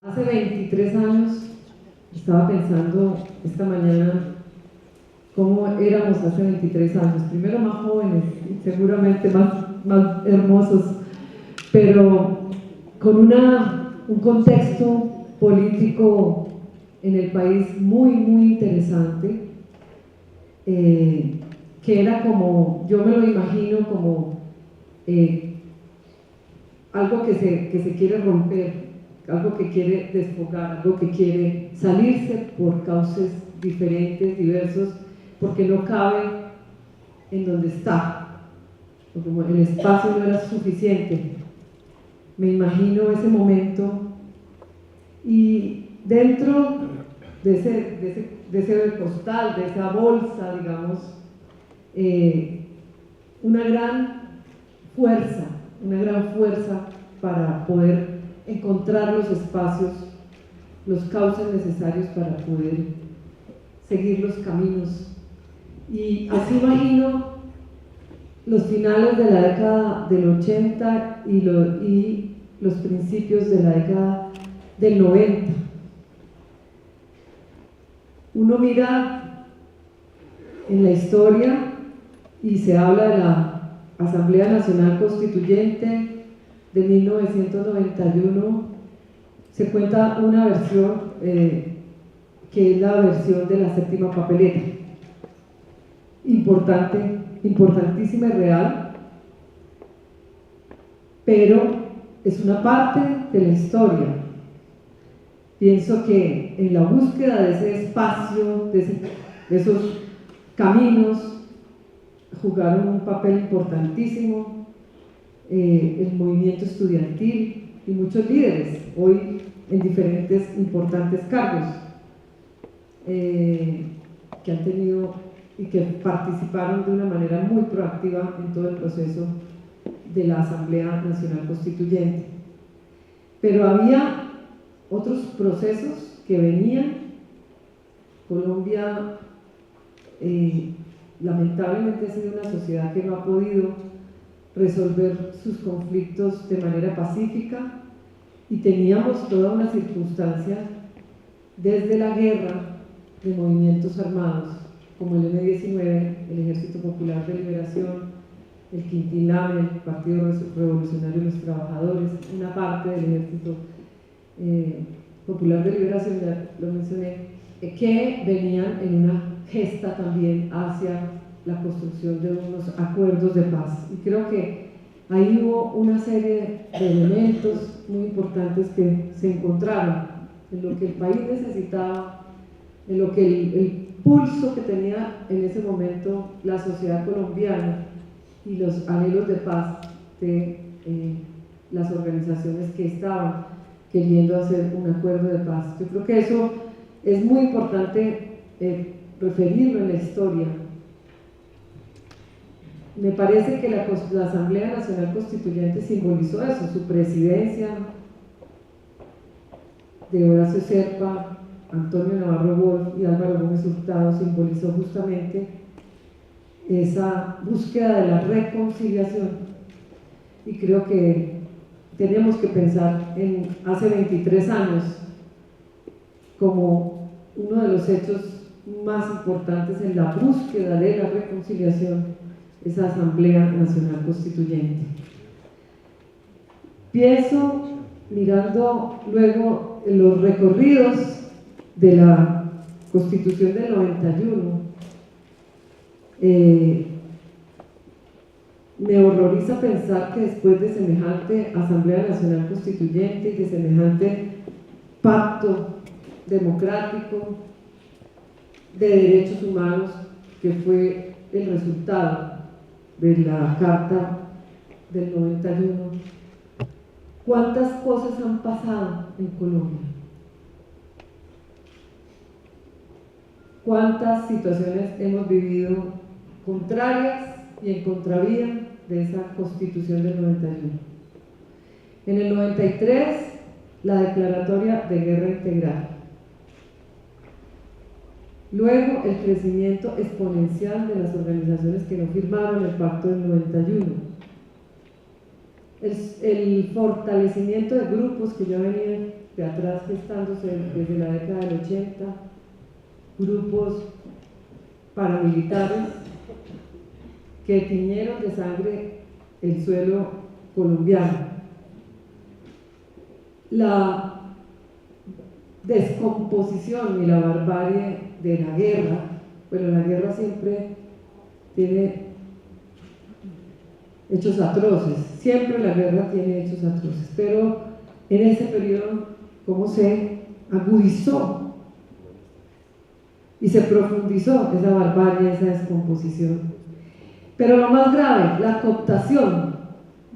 Hace 23 años estaba pensando esta mañana cómo éramos hace 23 años, primero más jóvenes y seguramente más hermosos, pero con un contexto político en el país muy interesante, que era como, yo me lo imagino como algo que se quiere romper, algo que quiere desfogar, algo que quiere salirse por causas diferentes, diversos, porque no cabe en donde está, porque como el espacio no era suficiente. Me imagino ese momento y dentro de ese costal, de esa bolsa, digamos, una gran fuerza para poder encontrar los espacios, los cauces necesarios para poder seguir los caminos. Y así imagino los finales de la década del 80 y los principios de la década del 90. Uno mira en la historia y se habla de la Asamblea Nacional Constituyente de 1991, se cuenta una versión que es la versión de la séptima papeleta, importantísima y real, pero es una parte de la historia. Pienso que en la búsqueda de ese espacio, de esos caminos, jugaron un papel importantísimo el movimiento estudiantil y muchos líderes, hoy en diferentes importantes cargos, que han tenido y que participaron de una manera muy proactiva en todo el proceso de la Asamblea Nacional Constituyente. Pero había otros procesos que venían. Colombia lamentablemente ha sido una sociedad que no ha podido resolver sus conflictos de manera pacífica, y teníamos toda una circunstancia desde la guerra de movimientos armados como el M-19, el Ejército Popular de Liberación, el Quintilame, el Partido Revolucionario de los Trabajadores, una parte del Ejército Popular de Liberación, ya lo mencioné, que venían en una gesta también hacia la construcción de unos acuerdos de paz. Y creo que ahí hubo una serie de elementos muy importantes que se encontraron en lo que el país necesitaba, en lo que el pulso que tenía en ese momento la sociedad colombiana y los anhelos de paz de las organizaciones que estaban queriendo hacer un acuerdo de paz. Yo creo que eso es muy importante referirlo en la historia. Me parece que la Asamblea Nacional Constituyente simbolizó eso, su presidencia de Horacio Serpa, Antonio Navarro Wolf y Álvaro Gómez Hurtado simbolizó justamente esa búsqueda de la reconciliación. Y creo que tenemos que pensar en hace 23 años como uno de los hechos más importantes en la búsqueda de la reconciliación, esa Asamblea Nacional Constituyente. Pienso, mirando luego los recorridos de la Constitución del 91, me horroriza pensar que después de semejante Asamblea Nacional Constituyente y de semejante pacto democrático de derechos humanos, que fue el resultado de la Carta del 91, ¿cuántas cosas han pasado en Colombia? ¿Cuántas situaciones hemos vivido contrarias y en contravía de esa Constitución del 91? En el 93, la declaratoria de guerra integral. Luego, el crecimiento exponencial de las organizaciones que no firmaron el pacto del 91. El fortalecimiento de grupos que ya venían de atrás gestándose desde la década del 80, grupos paramilitares que tiñeron de sangre el suelo colombiano. La descomposición y la barbarie de la guerra, bueno, la guerra siempre tiene hechos atroces, siempre la guerra tiene hechos atroces, pero en ese periodo, ¿cómo se agudizó y se profundizó esa barbarie, esa descomposición? Pero lo más grave, la cooptación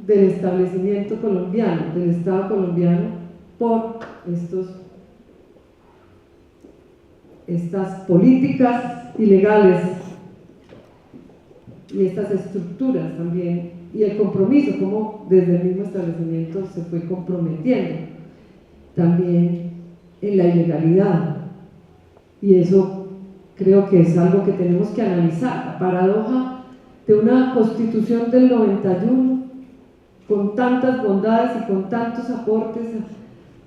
del establecimiento colombiano, del Estado colombiano, por estas políticas ilegales y estas estructuras también, y el compromiso, como desde el mismo establecimiento se fue comprometiendo también en la ilegalidad. Y eso creo que es algo que tenemos que analizar, la paradoja de una constitución del 91 con tantas bondades y con tantos aportes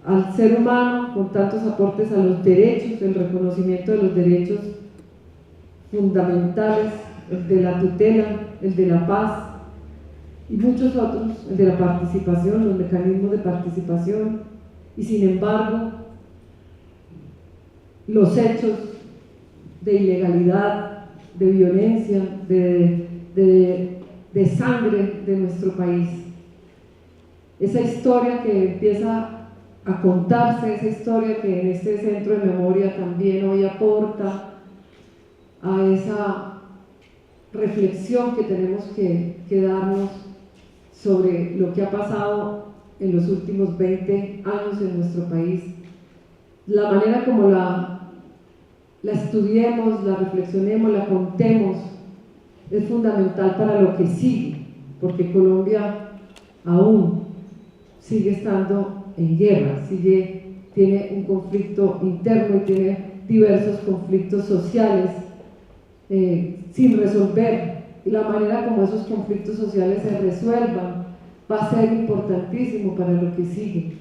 al ser humano, con tantos aportes a los derechos, el reconocimiento de los derechos fundamentales, el de la tutela, el de la paz y muchos otros, el de la participación, los mecanismos de participación, y sin embargo los hechos de ilegalidad, de violencia, de sangre de nuestro país, esa historia que empieza a contarse, esa historia que en este centro de memoria también hoy aporta a esa reflexión que tenemos que darnos sobre lo que ha pasado en los últimos 20 años en nuestro país, la manera como la estudiemos, la reflexionemos, la contemos, es fundamental para lo que sigue, porque Colombia aún sigue estando en guerra, tiene un conflicto interno y tiene diversos conflictos sociales sin resolver, y la manera como esos conflictos sociales se resuelvan va a ser importantísimo para lo que sigue.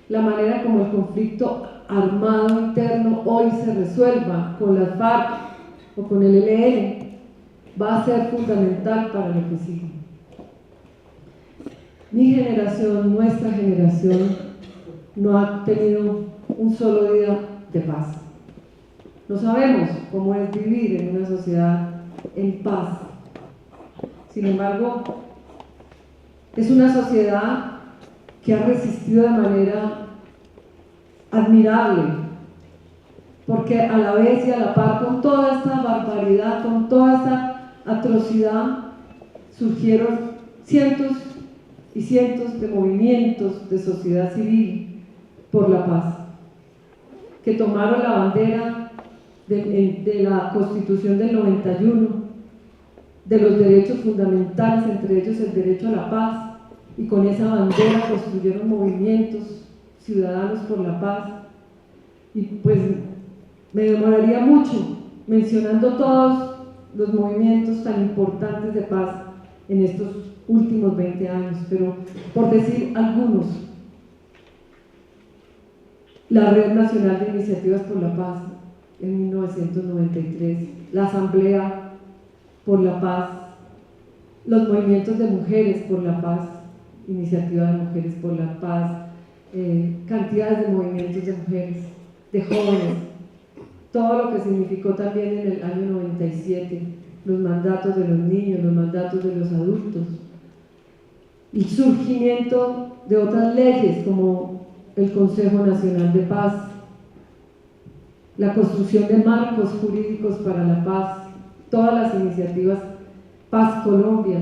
La manera como el conflicto armado interno hoy se resuelva con las FARC o con el ELN va a ser fundamental para lo que sigue. Mi generación, nuestra generación, no ha tenido un solo día de paz. No sabemos cómo es vivir en una sociedad en paz. Sin embargo, es una sociedad que ha resistido de manera admirable, porque a la vez y a la par con toda esta barbaridad, con toda esta atrocidad, surgieron cientos y cientos de movimientos de sociedad civil por la paz, que tomaron la bandera de la Constitución del 91, de los derechos fundamentales, entre ellos el derecho a la paz, y con esa bandera construyeron movimientos ciudadanos por la paz. Y pues me demoraría mucho mencionando todos los movimientos tan importantes de paz en estos últimos 20 años, pero por decir algunos: la Red Nacional de Iniciativas por la Paz en 1993, la Asamblea por la Paz, los movimientos de mujeres por la paz, Iniciativa de Mujeres por la Paz, cantidades de movimientos de mujeres, de jóvenes, todo lo que significó también en el año 97, los mandatos de los niños, los mandatos de los adultos, el surgimiento de otras leyes como el Consejo Nacional de Paz, la construcción de marcos jurídicos para la paz, todas las iniciativas Paz Colombia,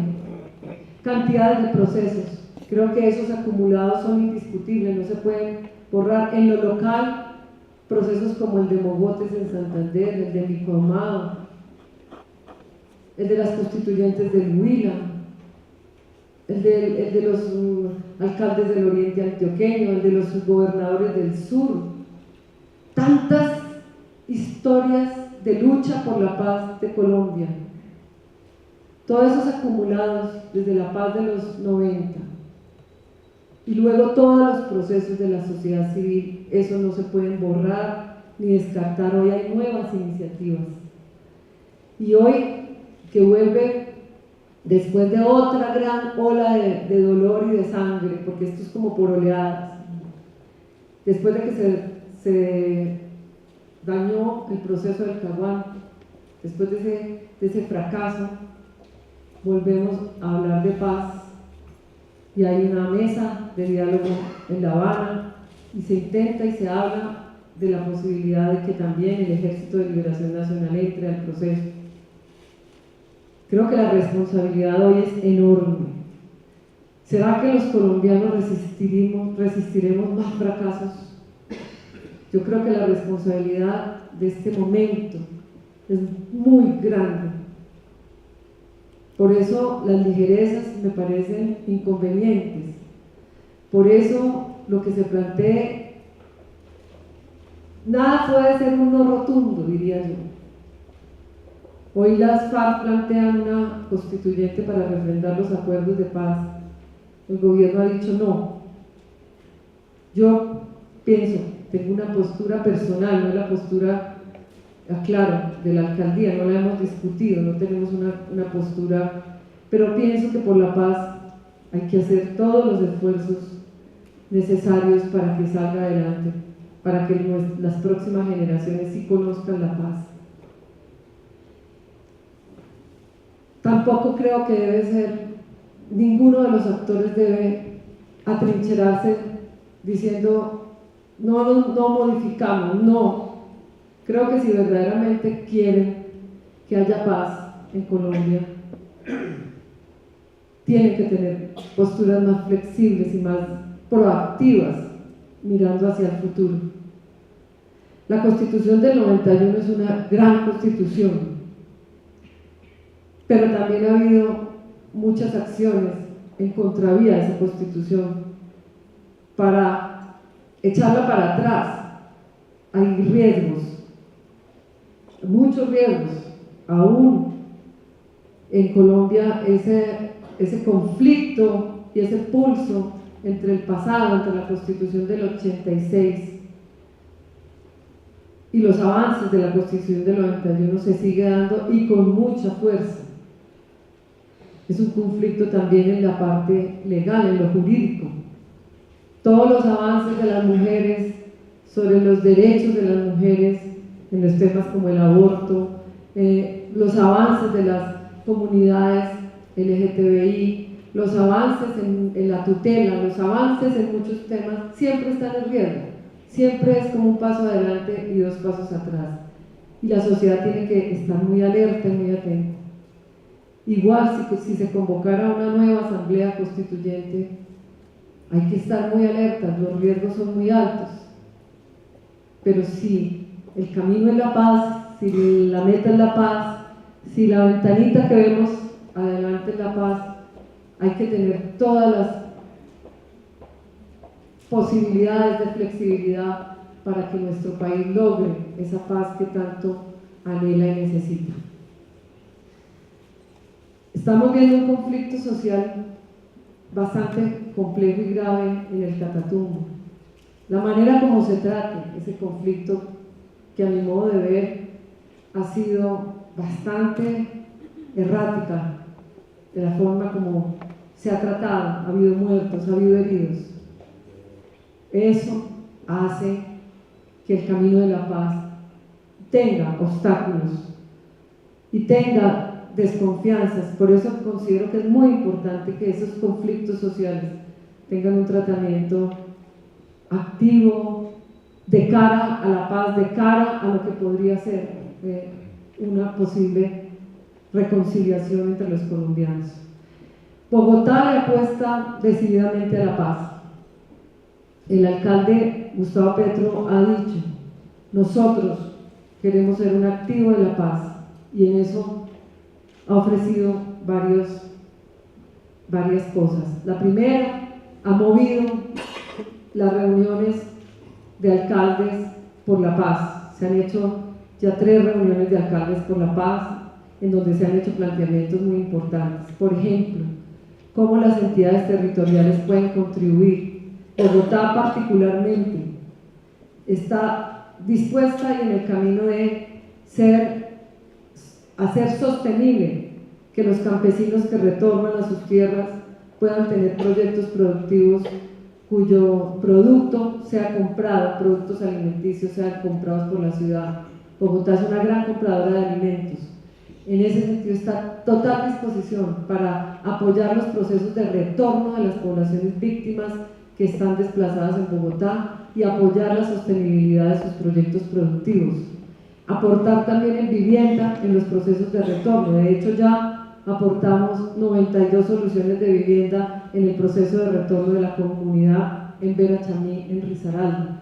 cantidades de procesos. Creo que esos acumulados son indiscutibles, no se pueden borrar. En lo local, procesos como el de Mogotes en Santander, el de Micomao, el de las constituyentes del Huila, el de los alcaldes del oriente antioqueño, el de los gobernadores del sur. Tantas historias de lucha por la paz de Colombia, todos esos acumulados desde la paz de los 90, y luego todos los procesos de la sociedad civil. Eso no se pueden borrar ni descartar. Hoy hay nuevas iniciativas. Y hoy, que vuelve después de otra gran ola de dolor y de sangre, porque esto es como por oleadas, después de que se dañó el proceso del Caguán, después de ese fracaso, volvemos a hablar de paz, y hay una mesa de diálogo en La Habana, y se intenta y se habla de la posibilidad de que también el Ejército de Liberación Nacional entre al proceso. Creo que la responsabilidad hoy es enorme. ¿Será que los colombianos resistiremos más fracasos? Yo creo que la responsabilidad de este momento es muy grande. Por eso las ligerezas me parecen inconvenientes. Por eso lo que se plantee, nada puede ser un no rotundo, diría yo. Hoy las FARC plantean una constituyente para refrendar los acuerdos de paz. El gobierno ha dicho no. Yo pienso, tengo una postura personal, no es la postura, claro, de la alcaldía, no la hemos discutido, no tenemos una postura, pero pienso que por la paz hay que hacer todos los esfuerzos necesarios para que salga adelante, para que las próximas generaciones sí conozcan la paz. Tampoco creo que debe ser, ninguno de los actores debe atrincherarse diciendo no modificamos, no. Creo que si verdaderamente quieren que haya paz en Colombia, tienen que tener posturas más flexibles y más proactivas, mirando hacia el futuro. La Constitución del 91 es una gran constitución, pero también ha habido muchas acciones en contravía de esa Constitución para echarla para atrás. Hay riesgos, muchos riesgos. Aún en Colombia ese conflicto y ese pulso entre el pasado, entre la Constitución del 86 y los avances de la Constitución del 91 se sigue dando, y con mucha fuerza. Es un conflicto también en la parte legal, en lo jurídico. Todos los avances de las mujeres, sobre los derechos de las mujeres, en los temas como el aborto, los avances de las comunidades LGTBI, los avances en la tutela, los avances en muchos temas, siempre están en riesgo. Siempre es como un paso adelante y dos pasos atrás. Y la sociedad tiene que estar muy alerta y muy atenta. Igual si se convocara una nueva asamblea constituyente, hay que estar muy alertas, los riesgos son muy altos. Pero si el camino es la paz, si la meta es la paz, si la ventanita que vemos adelante es la paz, hay que tener todas las posibilidades de flexibilidad para que nuestro país logre esa paz que tanto anhela y necesita. Estamos viendo un conflicto social bastante complejo y grave en el Catatumbo. La manera como se trate ese conflicto, que a mi modo de ver ha sido bastante errática, de la forma como se ha tratado, ha habido muertos, ha habido heridos. Eso hace que el camino de la paz tenga obstáculos y tenga desconfianzas. Por eso considero que es muy importante que esos conflictos sociales tengan un tratamiento activo de cara a la paz, de cara a lo que podría ser una posible reconciliación entre los colombianos. Bogotá le apuesta decididamente a la paz. El alcalde Gustavo Petro ha dicho: nosotros queremos ser un activo de la paz, y en eso ha ofrecido varias cosas. La primera, ha movido las reuniones de alcaldes por la paz. Se han hecho ya 3 reuniones de alcaldes por la paz, en donde se han hecho planteamientos muy importantes. Por ejemplo, cómo las entidades territoriales pueden contribuir Bogotá particularmente está dispuesta y en el camino de hacer sostenible que los campesinos que retornan a sus tierras puedan tener proyectos productivos cuyo producto sea comprado, productos alimenticios sean comprados por la ciudad. Bogotá es una gran compradora de alimentos. En ese sentido está a total disposición para apoyar los procesos de retorno de las poblaciones víctimas que están desplazadas en Bogotá y apoyar la sostenibilidad de sus proyectos productivos. Aportar también en vivienda en los procesos de retorno. De hecho, ya aportamos 92 soluciones de vivienda en el proceso de retorno de la comunidad en Verachamí, en Risaralda.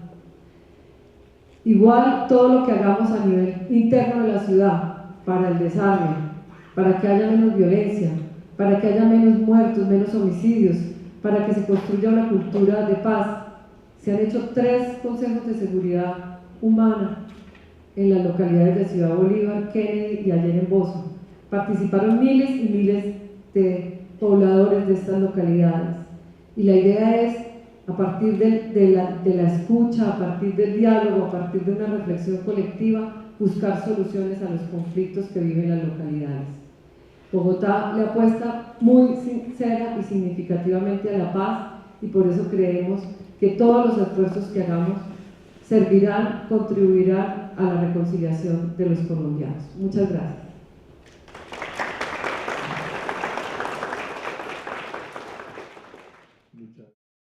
Igual todo lo que hagamos a nivel interno de la ciudad para el desarme, para que haya menos violencia, para que haya menos muertos, menos homicidios, para que se construya una cultura de paz. Se han hecho 3 consejos de seguridad humana en las localidades de Ciudad Bolívar, Kennedy y ayer en Bosa. Participaron miles y miles de pobladores de estas localidades. Y la idea es, a partir de la escucha, a partir del diálogo, a partir de una reflexión colectiva, buscar soluciones a los conflictos que viven las localidades. Bogotá le apuesta muy sincera y significativamente a la paz y por eso creemos que todos los esfuerzos que hagamos servirán, contribuirán a la reconciliación de los colombianos. Muchas gracias.